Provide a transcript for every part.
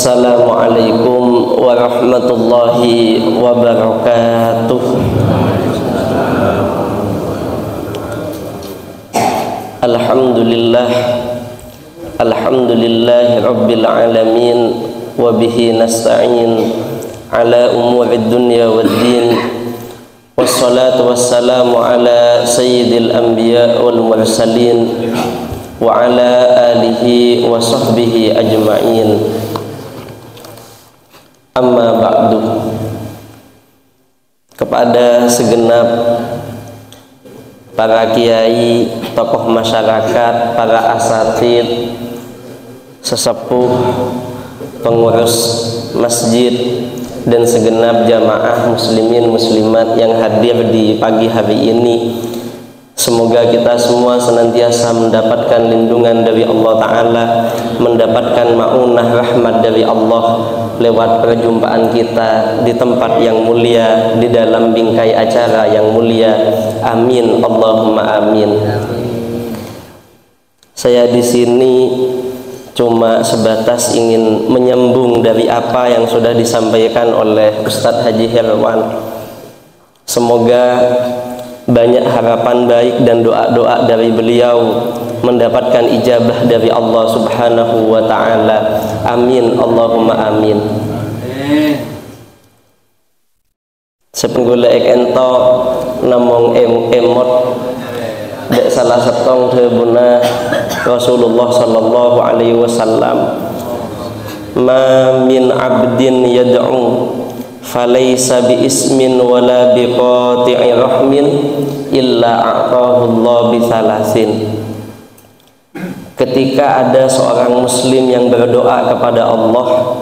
Assalamualaikum warahmatullahi wabarakatuh. Alhamdulillahi rabbil alamin, wa bihi nasta'in ala umurid dunya waddin, wassalatu wassalamu ala sayyidil anbiya wal mursalin wa ala alihi wa sahbihi ajma'in. Amma ba'du. Kepada segenap para kiai, tokoh masyarakat, para asatid, sesepuh, pengurus masjid, dan segenap jamaah muslimin muslimat yang hadir di pagi hari ini, semoga kita semua senantiasa mendapatkan lindungan dari Allah Ta'ala, mendapatkan ma'unah rahmat dari Allah lewat perjumpaan kita di tempat yang mulia, di dalam bingkai acara yang mulia. Amin, Allahumma amin. Saya di sini cuma sebatas ingin menyambung dari apa yang sudah disampaikan oleh Ustadz Haji Herwan. Semoga banyak harapan baik dan doa-doa dari beliau mendapatkan ijabah dari Allah Subhanahu wa ta'ala. Amin, Allahumma amin. Sepenggula ento namong emot dek salah setong tebuna Rasulullah sallallahu alaihi wasallam, ma min abdin yad'u falaysa bi ismin wala bi qati'i rahmin illa a'tahu Allah bi salasin. Ketika ada seorang muslim yang berdoa kepada Allah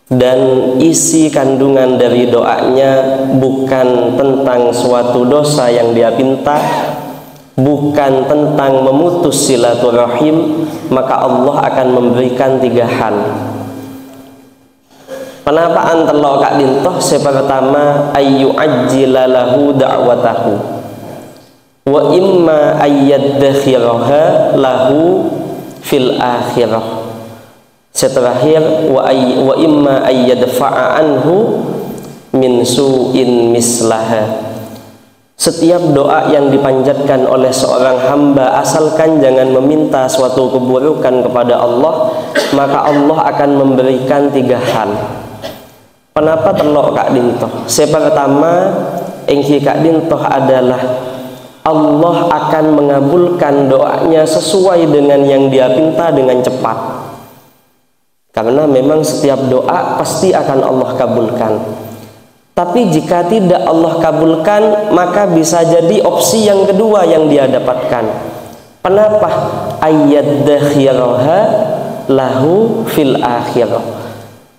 dan isi kandungan dari doanya bukan tentang suatu dosa yang dia pinta, bukan tentang memutus silaturahim, maka Allah akan memberikan 3 hal. Penapaan telo kak dintoh? Pertama, ayyu ajjilalahu da'watahu, wa imma ayyaddakhiraha lahu fil akhirah. Terakhir, wa imma ayyadfa'a anhu min su'in mislaha. Setiap doa yang dipanjatkan oleh seorang hamba, asalkan jangan meminta suatu keburukan kepada Allah, maka Allah akan memberikan 3 hal. Kenapa telok kak dintoh? Pertama, engki kak dintoh adalah Allah akan mengabulkan doanya sesuai dengan yang dia pinta dengan cepat. Karena memang setiap doa pasti akan Allah kabulkan. Tapi jika tidak Allah kabulkan, maka bisa jadi opsi yang kedua yang dia dapatkan. Kenapa? Ayyaddakhiraha lahu fil akhirah.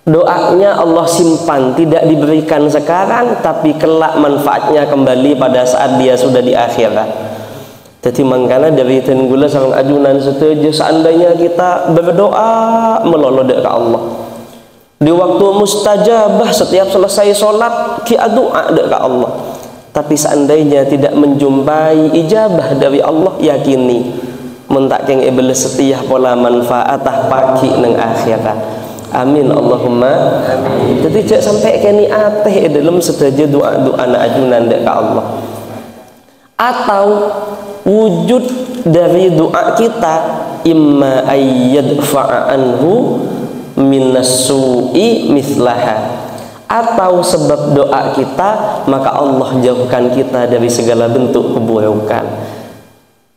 Doanya Allah simpan, tidak diberikan sekarang, tapi kelak manfaatnya kembali pada saat dia sudah di akhirat. Jadi makanya dari tenggula sarang ajunan setuju, seandainya kita berdoa melolot ke Allah di waktu mustajabah, setiap selesai sholat kita doa ke Allah, tapi seandainya tidak menjumpai ijabah dari Allah, yakini mentakeng iblis setia pola manfaatah pagi neng akhirat. Amin, Allahumma amin. Jadi jangan sampai kini ateh dalam setuju doa-doa ajunan ke Allah. Atau wujud dari doa kita, imma ayyadfa'a anhu minas su'i mislaha, atau sebab doa kita maka Allah jauhkan kita dari segala bentuk keburukan.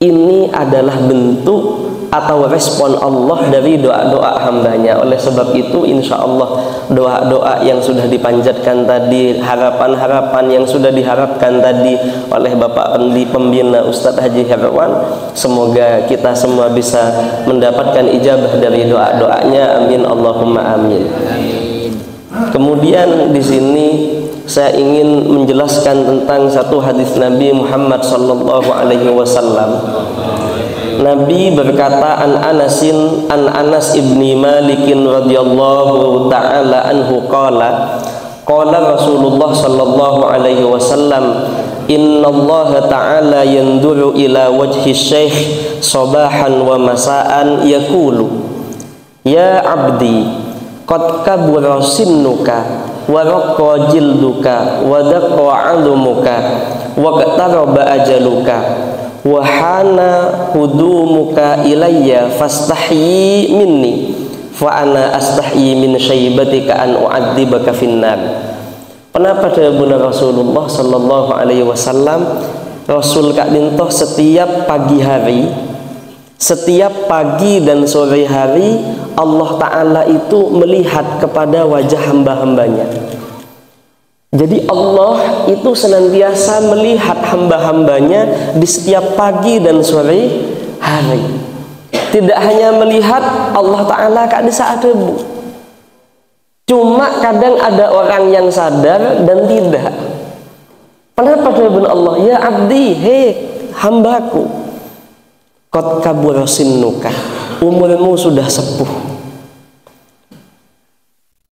Ini adalah bentuk atau respon Allah dari doa-doa hambanya. Oleh sebab itu, insya Allah doa-doa yang sudah dipanjatkan tadi, harapan-harapan yang sudah diharapkan tadi oleh Bapak Pembina Ustadz Haji Herwan, semoga kita semua bisa mendapatkan ijabah dari doa-doanya. Amin, Allahumma amin. Kemudian di sini saya ingin menjelaskan tentang satu hadis Nabi Muhammad sallallahu alaihi wasallam. Nabi berkata, an Anas ibni Malikin radhiyallahu ta'ala anhu qala Rasulullah sallallahu alaihi wasallam, inna Allah ta'ala yanduru ila wajhi syekh sabahan wa masaan yaqulu, ya abdi qad kabura sinnuka wa raqqa jilduka wa daqqa 'azmuka wa qataraba ajaluka wa hana qudumuka ilayya fastahyi minni fa ana astahyi min syaibatika an u'adzibaka finnar. Kenapa dahulu Rasulullah sallallahu alaihi wasallam, Rasul Kak Dintoh setiap pagi hari, setiap pagi dan sore hari Allah Ta'ala itu melihat kepada wajah hamba-hambanya. Jadi Allah itu senantiasa melihat hamba-hambanya di setiap pagi dan sore hari. Tidak hanya melihat Allah Ta'ala di saat debu, cuma kadang ada orang yang sadar dan tidak. Kenapa dahulu Allah? Ya abdi, hei hambaku, qad kabura sinnuka, umurmu sudah sepuh,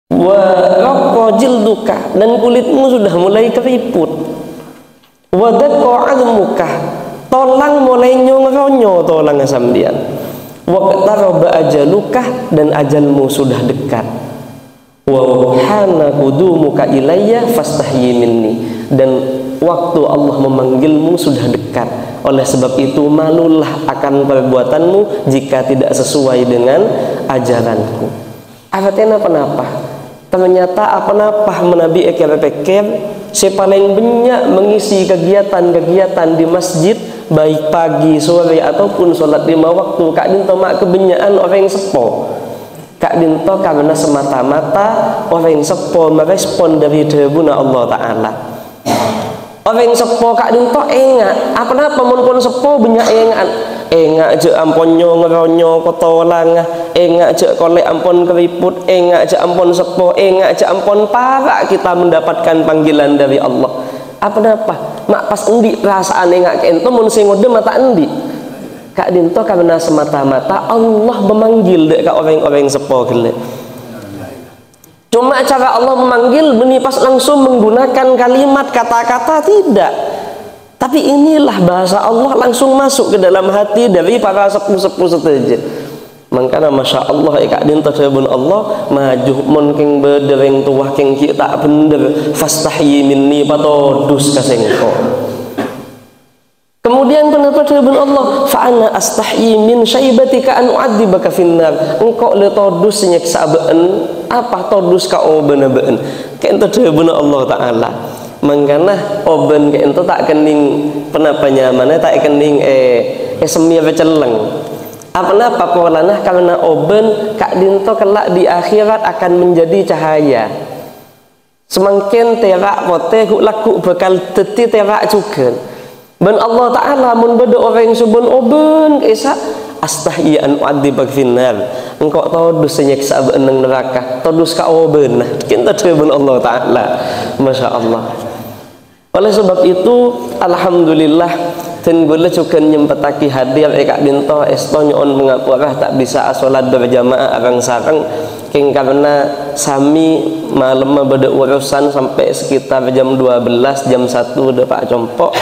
wa raqqa jilduka, dan kulitmu sudah mulai keriput, wa daqqa 'azmuka, tolang mulai nyong-ronyo tolang samdian, wa qataraba ajaluka, dan ajalmu sudah dekat, wa hana qudumuka ilayya fastahyi minni, dan waktu Allah memanggilmu sudah dekat. Oleh sebab itu malulah akan perbuatanmu jika tidak sesuai dengan ajaranku. Artinya apa-apa? Ternyata apa-apa menabi ekir-ekir si paling banyak mengisi kegiatan-kegiatan di masjid, baik pagi, sore ataupun sholat 5 waktu. Kak Dinto mak kebanyakan orang yang sepo. Kak Dinto karena semata-mata orang yang sepo merespon dari dahulu Allah Ta'ala. Orang sepo Kak Dinto enggak apa-apa pun sepo banyak enggak je ampun ngeronyo kotolang, enggak je kolek ampun keriput, enggak je ampun sepo, enggak je ampun para kita mendapatkan panggilan dari Allah. Apa-apa mak pas endi perasaan enggak ke ento mun sing ngode mata endi. Kak Dinto karena semata-mata Allah memanggil dek orang-orang sepo gele. Cuma cara Allah memanggil benih pas langsung menggunakan kalimat kata-kata tidak. Tapi inilah bahasa Allah langsung masuk ke dalam hati dari para sepuh-sepuh setuju. Makanya Masya Allah Kak Dinto sabun Allah maju mon keng bedereng tuah keng tak bener fastahyi minni patodus kasengko. Kemudian kenapa sabun Allah fa ana astahyi min syaibatika an u'adzibaka finnar. Engkau le todus nyeksa beun apa todus ka oben-ben ke ento sabun Allah Ta'ala. Mangkana oben ke ento tak kening penapa nyamannya tak kening semir celeng. Apa-apa polana karena oben Kak Dinto kelak di akhirat akan menjadi cahaya. Semakin terak pote laku bakal teti terak juga. Ben Allah Ta'ala mun beda orang subun oben kaisa astahyi an u'adzibak finnar. Engkau todus nyeksa beunang neraka, todus ka oben. Kita ben Allah Ta'ala. Masya Allah. Oleh sebab itu alhamdulillah ten gula juga nyempetaki hadir Kak Dinto esto nyon mengapurah tak bisa salat berjamaah arang sareng king karena sami malam beda urusan sampai sekitar jam 12 jam 1 udah Pak Compok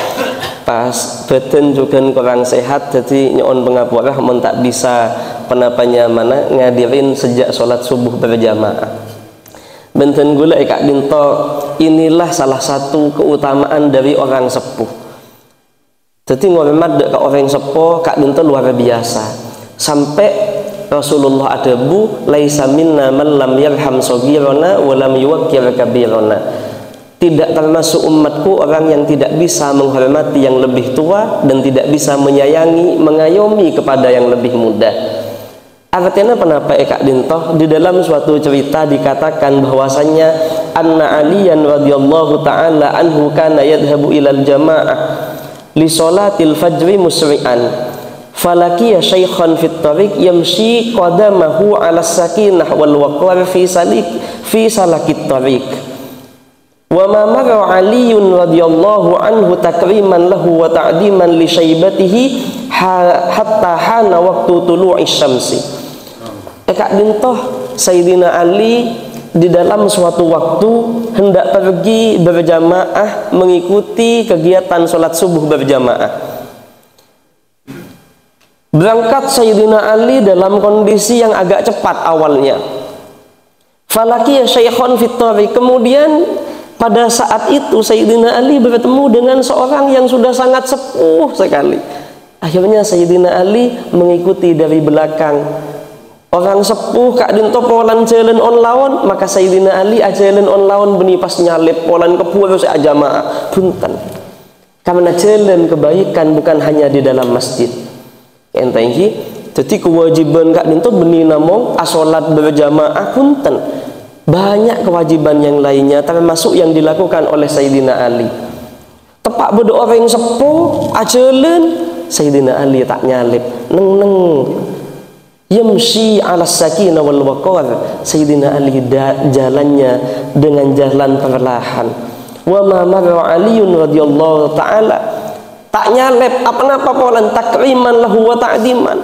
pas badan juga kurang sehat, jadi nyon pengapurah mun tak bisa penapanya mana ngadirin sejak sholat subuh berjamaah. Benten gula Kak Dinto, inilah salah satu keutamaan dari orang sepuh. Jadi ngormat ke orang sepuh Kak Dinto luar biasa. Sampai Rasulullah adabu laisa minna man lam yarham saghirana wa lam yuwaqqir kabirana. Tidak termasuk umatku orang yang tidak bisa menghormati yang lebih tua dan tidak bisa menyayangi, mengayomi kepada yang lebih muda. Artinya kenapa Kak Dinto? Di dalam suatu cerita dikatakan bahwasannya anna Aliyan radhiyallahu taala anhu kana yadhhabu ilal jamaah li sholatil fajri musri'an falakiya shaykhan fit tariq yamshi qadamahu 'ala sakinah wal waqar fi salakit tariq. Wa ma marra Aliyun radhiyallahu anhu takriman lahu wa ta'diman li syaibatihi hatta hana waktu tulu'i syamsi. Kak Dinto, Sayyidina Ali di dalam suatu waktu hendak pergi berjamaah mengikuti kegiatan sholat subuh berjamaah. Berangkat Sayyidina Ali dalam kondisi yang agak cepat awalnya. Falaqiya syaikhan fit tariq. Kemudian pada saat itu Sayyidina Ali bertemu dengan seorang yang sudah sangat sepuh sekali. Akhirnya Sayyidina Ali mengikuti dari belakang. Orang sepuh kak dinto polan jalan on lawan, maka Sayyidina Ali jalan on lawan beni pas nyalip polan kepura saya jamaah punten. Karena jalan kebaikan bukan hanya di dalam masjid. Entah ini, jadi kewajiban kak dinto beni namong asolat berjamaah punten. Banyak kewajiban yang lainnya termasuk yang dilakukan oleh Sayyidina Ali. Tepak berdoa orang yang sepuh ajalan, Sayyidina Ali tak nyalip, neng yamshi ala sakinah wal waqar. Sayyidina Ali jalannya dengan jalan perlahan. Wa ma marra Aliun radhiyallahu taala, tak nyalep apa-apa polan takriman lahu wa ta'diman.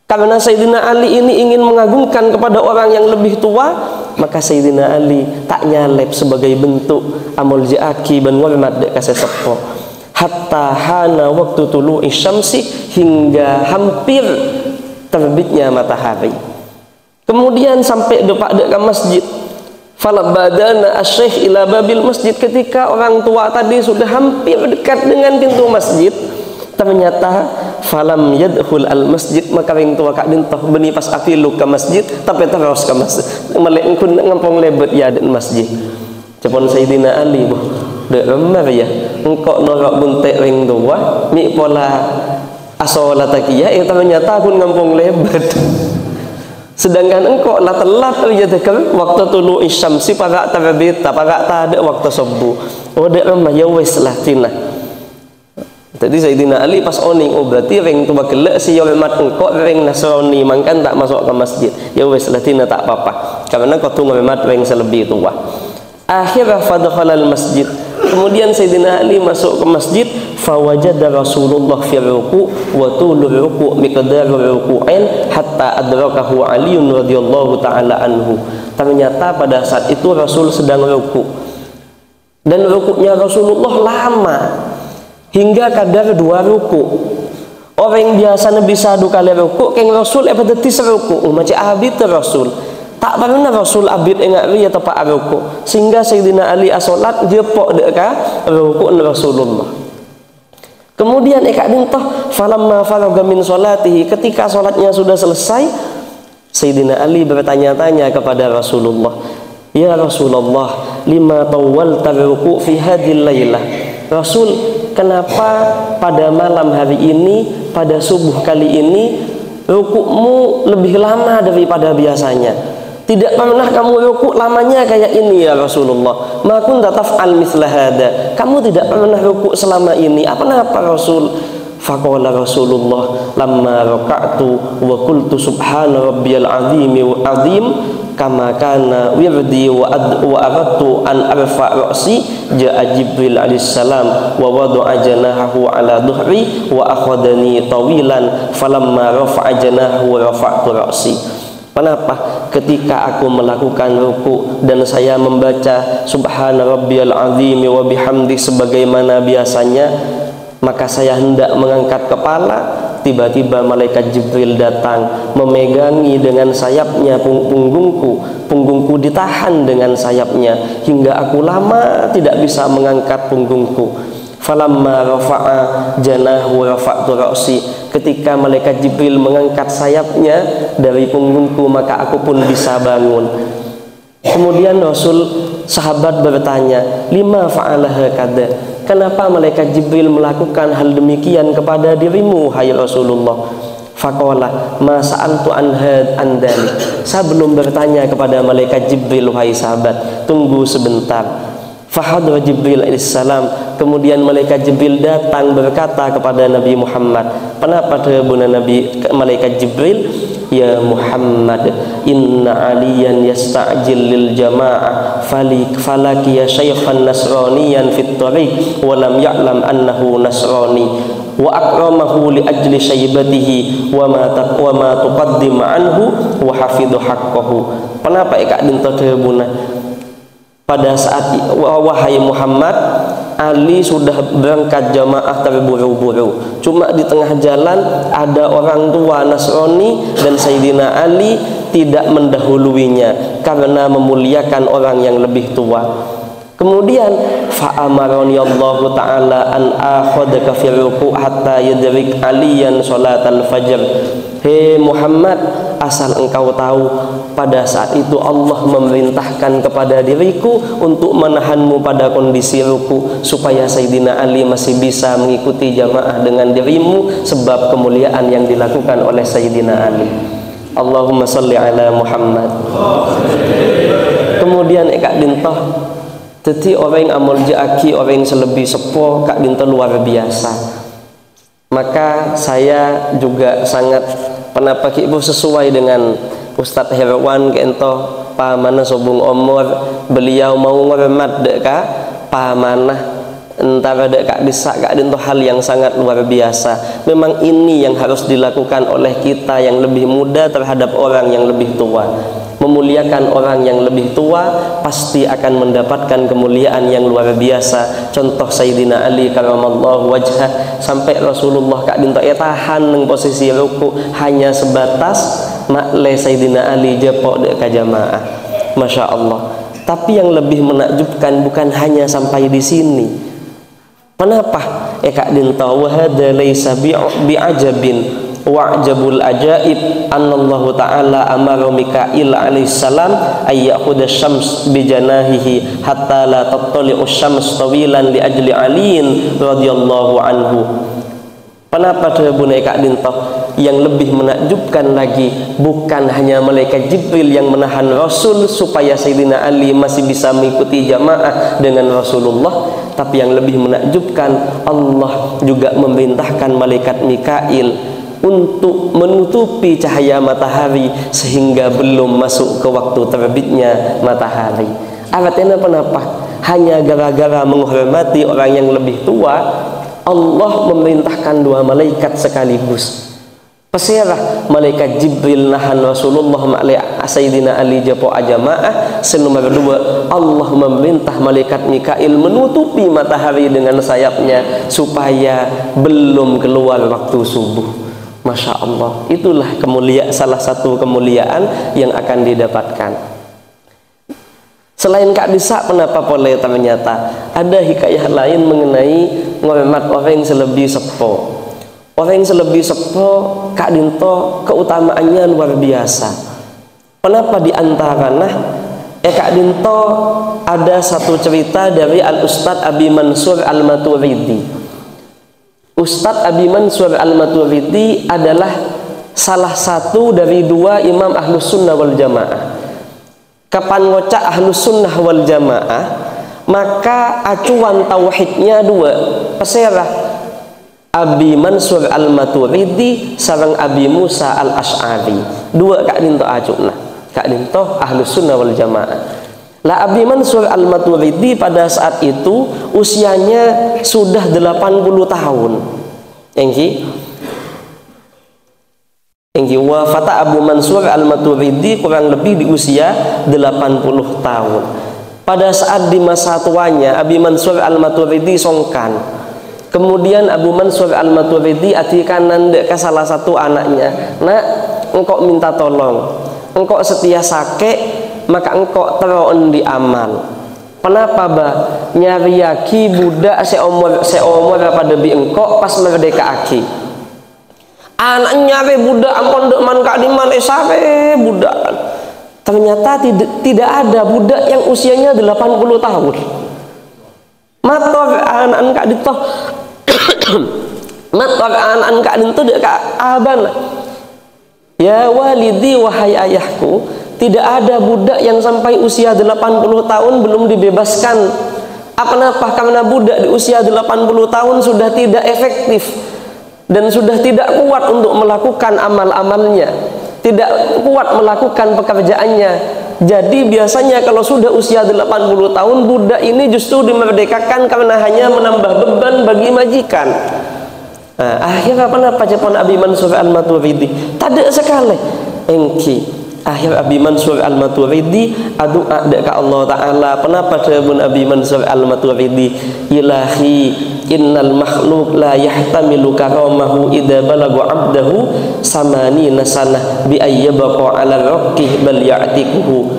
Karena Sayyidina Ali ini ingin mengagungkan kepada orang yang lebih tua, maka Sayyidina Ali tak nyalep sebagai bentuk amul ja'aki ban warmat dek kasih sepo. Hatta hana waktu tulu'i syamsi, hingga hampir terbitnya matahari. Kemudian sampai depak ke masjid. Falabadana asy-syekh ila babil masjid. Ketika orang tua tadi sudah hampir dekat dengan pintu masjid, ternyata falam yadkhul al masjid, maka orang tua kak dintoh beni pas afilu ke masjid tapi terus ke masjid. Melek kun ngampong lebet ya di masjid. Cepon Sayyidina Ali boh dek remar ya engkau norok buntek ring tua mi pola asolatakia ternyata aku ngampung lebat. Sedangkan engkau lah telat terjadi waktu tulu isyamsi parak terbita parak tak ada waktu subuh. Oh dek remah ya wes lah tina. Jadi Sayyidina Ali pas oning, oh berarti ring tua gelak si yolemat engkau ring Nasrani mangkan tak masuk ke masjid. Ya wes lah tina tak apa-apa. Karena kau tunggu memat ring selebih tua. Akhirnya fadkhala al masjid. Kemudian Sayyidina Ali masuk ke masjid, fawajada Rasulullah fi ruku' wa tulu ruku' miqdaru ruku'ain hatta adrakahu Ali radhiyallahu taala anhu. Ternyata pada saat itu Rasul sedang ruku'. Dan ruku'nya Rasulullah lama. Hingga kadar 2 ruku'. Orang yang biasa bisa 2 kali ruku', keng Rasul apa detis ruku', macam abid Rasul. Tak pernah Rasul abid ingat dia tepat ruku'. Sehingga Sayyidina Ali asolat dia pok deka ruku' Rasulullah. Kemudian ekak dintah falamma faraga min salatihi, ketika salatnya sudah selesai, Sayyidina Ali bertanya-tanya kepada Rasulullah, "Ya Rasulullah, lima tawwalta ruku' fi hadhil lailah?" Rasul, kenapa pada malam hari ini, pada subuh kali ini, rukukmu lebih lama daripada biasanya? Tidak pernah kamu rukuk lamanya kayak ini ya Rasulullah. Ma kunta taf'al mithla hada. Kamu tidak pernah rukuk selama ini. Apa Rasul? Faqala Rasulullah lamma raka'tu wa qultu subhana rabbiyal azim wa azim kama kana wirdi wa aradtu an arfa ra'si ja'a Jibril alayhis salam wa wada'a janahahu ala dhuhri wa akhadani tawilan falamma rafa'a janahu rafa'tu ra'si. Kenapa? Ketika aku melakukan ruku dan saya membaca subhana rabbiyal azim wa bihamdi sebagaimana biasanya, maka saya hendak mengangkat kepala, tiba-tiba malaikat Jibril datang memegangi dengan sayapnya punggungku ditahan dengan sayapnya hingga aku lama tidak bisa mengangkat punggungku. Falamma rafa'a janahu rafa'tu ra'si, ketika malaikat Jibril mengangkat sayapnya dari punggungku maka aku pun bisa bangun. Kemudian Rasul sahabat bertanya, lima fa'ala hakadha, kenapa malaikat Jibril melakukan hal demikian kepada dirimu hai Rasulullah? Faqala ma sa'altu an dalik, saya belum bertanya kepada malaikat Jibril wahai sahabat, tunggu sebentar. Fahadra Jibril alaihissalam, kemudian malaikat Jibril datang berkata kepada Nabi Muhammad, kenapa terbuna Nabi malaikat Jibril? Ya Muhammad, inna aliyan yasta'jil lil jama'ah falaki ya syaykhan nasraniyan fit tariq wa lam ya'lam annahu nasrani wa akramahu li ajli syaibatihi wa ma tuqaddim anhu wa hafidhu haqqahu. Kenapa ikak dinto terbuna? Pada saat wahai Muhammad, Ali sudah berangkat jamaah terburu-buru. Cuma di tengah jalan ada orang tua Nasrani dan Sayyidina Ali tidak mendahuluinya karena memuliakan orang yang lebih tua. Kemudian fa'amarani Allah Ta'ala an akhadaka fi ruku' hatta yadrik aliyan salatal fajr. Hei Muhammad, asal engkau tahu, pada saat itu Allah memerintahkan kepada diriku untuk menahanmu pada kondisi ruku supaya Sayyidina Ali masih bisa mengikuti jamaah dengan dirimu sebab kemuliaan yang dilakukan oleh Sayyidina Ali. Allahumma salli ala Muhammad. Kemudian Kak Dintoh, jadi orang yang amul jaki, orang yang selebih sepo Kak Dinto luar biasa. Maka saya juga sangat pendapat ibu sesuai dengan Ustadz Herwan Kento pamanah sobung umur, beliau mau ngormat dek Kak pamanah antara dek Kak Disa Kak Dinto hal yang sangat luar biasa. Memang ini yang harus dilakukan oleh kita yang lebih muda terhadap orang yang lebih tua. Memuliakan orang yang lebih tua pasti akan mendapatkan kemuliaan yang luar biasa. Contoh Sayyidina Ali karamallahu wajhah, sampai Rasulullah Kak Dinto tahan neng posisi ruku hanya sebatas makle Sayyidina Ali jepok dek jamaah. Masya Allah. Tapi yang lebih menakjubkan bukan hanya sampai di sini. Kenapa? Kak Dinto wahada laisa bi'ajabin wa'jabul ajaib annallahu ta'ala amara Mikail alaihissalam ayyakhudha syams bijanahihi hatta la tattali'u syams tawilan li ajli aliin radhiyallahu anhu. Kenapa Bune Kak Dinto? Yang lebih menakjubkan lagi bukan hanya malaikat Jibril yang menahan Rasul supaya Sayyidina Ali masih bisa mengikuti jamaah dengan Rasulullah, tapi yang lebih menakjubkan Allah juga memerintahkan malaikat Mikail untuk menutupi cahaya matahari sehingga belum masuk ke waktu terbitnya matahari. Artinya kenapa? Hanya gara-gara menghormati orang yang lebih tua, Allah memerintahkan dua malaikat sekaligus. Pesirah malaikat Jibril nahan Rasulullah ma'alai Sayyidina Ali japo ajamaah. Senomor dua, Allah memerintah malaikat Mikail menutupi matahari dengan sayapnya supaya belum keluar waktu subuh. Masya Allah, itulah salah satu kemuliaan yang akan didapatkan. Selain Kak Disa, kenapa boleh ternyata ada hikayah lain mengenai ngormat orang yang selebih sepo. Orang yang selebih sepo Kak Dinto keutamaannya luar biasa. Kenapa diantaranya Kak Dinto ada satu cerita dari Al-Ustadz Abi Mansur Al-Maturidi. Ustadz Abi Mansur Al-Maturidi adalah salah satu dari dua imam Ahlus Sunnah wal Jamaah. Kapan ngocak Ahlus Sunnah wal Jamaah, maka acuan tauhidnya dua, peserah Abi Mansur Al-Maturidi sareng Abi Musa Al-Asy'ari. Dua Kak Dinto acukna. Kak Dinto Ahlus Sunnah wal Jamaah. Lah Abi Mansur Al-Maturidi pada saat itu usianya sudah 80 tahun. Engki wafata Abu Mansur Al-Maturidi kurang lebih di usia 80 tahun. Pada saat di masa tuanya Abi Mansur Al-Maturidi songkan. Kemudian Abu Mansur Al-Maturidi atikan ke salah satu anaknya, "Nak, engkau minta tolong. Engkau setia sakit, maka engkau teroon di amal. Kenapa bah? Nyari aki budak seumur pada bi engkau pas merdeka aki. Anak nyari budak ampun dek man kak diman sare budak. Ternyata tidak ada budak yang usianya 80 tahun. Mator anak kak dito, mator anak kak dito dek kak abana. Ya walidi wahai ayahku, tidak ada budak yang sampai usia 80 tahun belum dibebaskan. Kenapa? Karena budak di usia 80 tahun sudah tidak efektif dan sudah tidak kuat untuk melakukan amal-amalnya, tidak kuat melakukan pekerjaannya. Jadi biasanya kalau sudah usia 80 tahun, budak ini justru dimerdekakan karena hanya menambah beban bagi majikan. Nah, akhirnya apa Jepun Abi Mansur Al-Maturidi? Tak ada sekali. Engki akhir Abi Mansur Al-Maturidi adua deka Allah Ta'ala. Kenapa Jepun Abi Mansur Al-Maturidi? Ilahi innal makhluk la yahtamilu karamahu idza balagu abdahu samani nasanah bi ayyabqa ala raqqih bal ya'tikuhu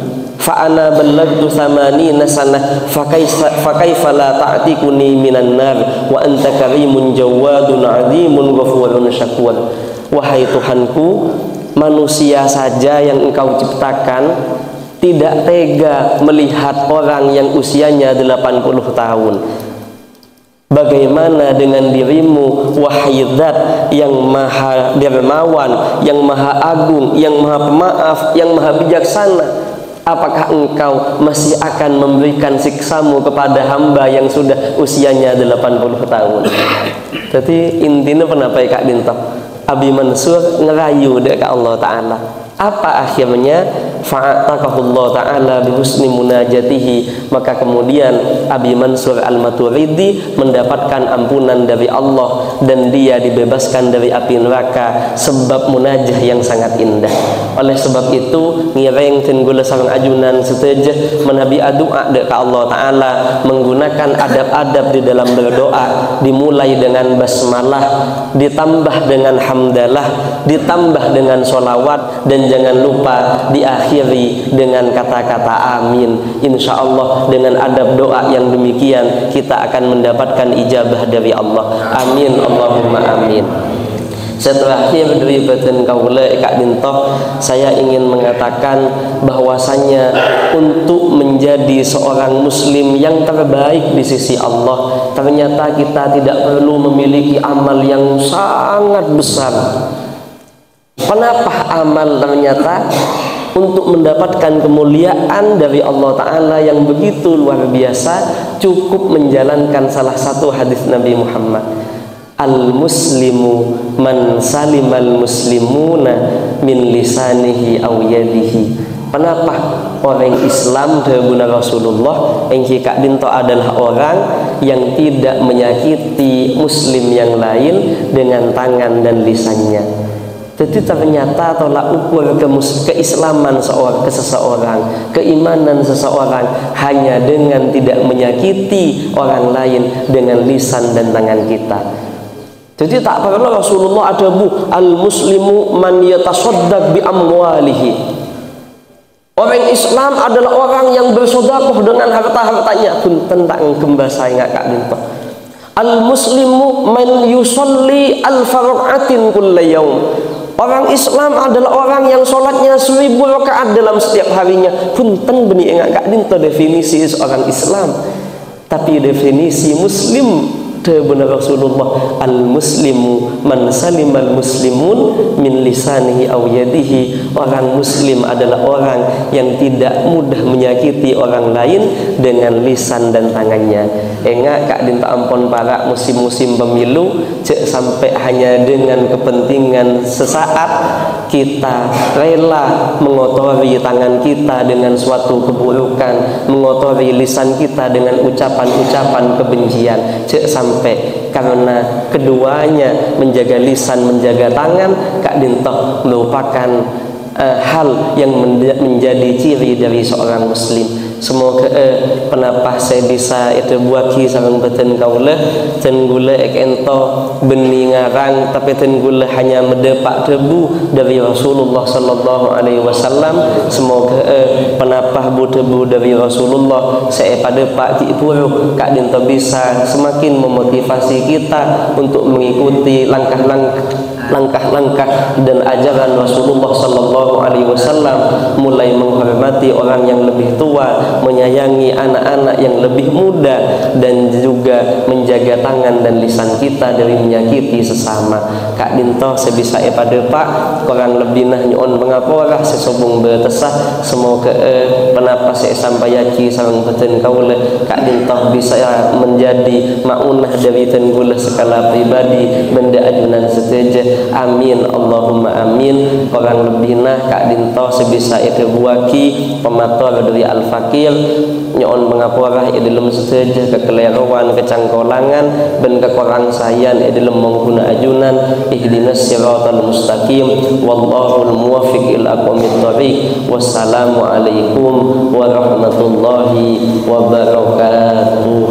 fa ana ballagtu samanina sanah fa kaifa la ta'tikuni minan nar wa anta karimun jawadun azimun ghafurun syakur. Wahai Tuhanku, manusia saja yang Engkau ciptakan tidak tega melihat orang yang usianya 80 tahun. Bagaimana dengan dirimu, wahai Zat yang maha dermawan, yang maha agung, yang maha pemaaf, yang maha bijaksana? Apakah Engkau masih akan memberikan siksamu kepada hamba yang sudah usianya 80 tahun? Jadi intinya kenapa Kak Dinto Abi Mansur ngerayu dekat Allah Ta'ala. Apa akhirnya? Fa'ataqahullah Ta'ala bihusni munajatihi. Maka kemudian Abi Mansur Al-Maturidi mendapatkan ampunan dari Allah dan dia dibebaskan dari api neraka sebab munajah yang sangat indah. Oleh sebab itu ngireng tinggula sareng ajunan setejah menabi doa dekat Allah Ta'ala menggunakan adab-adab di dalam berdoa, dimulai dengan basmalah, ditambah dengan hamdalah, ditambah dengan sholawat, dan jangan lupa diakhiri dengan kata-kata amin. Insya Allah dengan adab doa yang demikian kita akan mendapatkan ijabah dari Allah. Amin Allahumma amin. Setelah akhir dari batin kaula Kak Dinto, saya ingin mengatakan bahwasanya untuk menjadi seorang muslim yang terbaik di sisi Allah, ternyata kita tidak perlu memiliki amal yang sangat besar. Kenapa amal? Ternyata untuk mendapatkan kemuliaan dari Allah Ta'ala yang begitu luar biasa, cukup menjalankan salah satu hadis Nabi Muhammad, al-muslimu man salimal muslimuna min lisanihi aw yadihi. Kenapa orang Islam dahulu Rasulullah yang Kak Dinto adalah orang yang tidak menyakiti muslim yang lain dengan tangan dan lisannya. Jadi ternyata tolak ukur keislaman seseorang, keimanan seseorang hanya dengan tidak menyakiti orang lain dengan lisan dan tangan kita. Jadi tak perlu Rasulullah ada al-muslimu man yatasaddaq bi amwalihi. Orang Islam adalah orang yang bersedekah dengan harta-hartanya. Pun tentang kembasa ingat Kak Dinto. Al-muslimu man yusalli al-farqatin kulla yaum. Orang Islam adalah orang yang sholatnya 1000 rakaat dalam setiap harinya. Punten benih ingat Kak Dinto definisi seorang Islam. Tapi definisi Muslim benar Rasulullah, al-muslimu man salimal muslimun min lisanihi aw yadihi. Orang muslim adalah orang yang tidak mudah menyakiti orang lain dengan lisan dan tangannya. Enggak Kak Dinto ampun para musim-musim pemilu cek sampai hanya dengan kepentingan sesaat kita rela mengotori tangan kita dengan suatu keburukan, mengotori lisan kita dengan ucapan-ucapan kebencian. Cek sampai karena keduanya menjaga lisan, menjaga tangan, Kak Dinto merupakan hal yang menjadi ciri dari seorang muslim. Semoga penapah saya bisa itu buaki sareng beten kaula tenggula ekento benih ngarang tapi tenggula hanya mendepak debu dari Rasulullah sallallahu alaihi wasallam. Semoga penapah debu dari Rasulullah saya pada pak ti puru Kak Dinto bisa semakin memotivasi kita untuk mengikuti langkah-langkah dan ajaran Rasulullah sallallahu alaihi wasallam, mulai menghormati orang yang lebih tua, menyayangi anak-anak yang lebih muda, dan juga menjaga tangan dan lisan kita dari menyakiti sesama. Kak Dinto sebisa pada pak kurang lebih nah nyon mengapora sesobung bertesah. Semoga penapa saya sampai yaki sareng beten kaula Kak Dinto bisa menjadi maunah dari tenggula skala pribadi benda ajunan seteja. Amin Allahumma amin. Kurang lebih nah Kak Dinto sebisa itu buaki pemator dari Al-Fakir nyon mengaporah dalam sesaja kekeliruan, kecangkolangan dan kekurang sayan dalam mengguna ajunan. Ihdinas siratal mustaqim wallahul muwaffiq ila aqwamit thoriq. Wassalamu alaikum warahmatullahi wabarakatuh.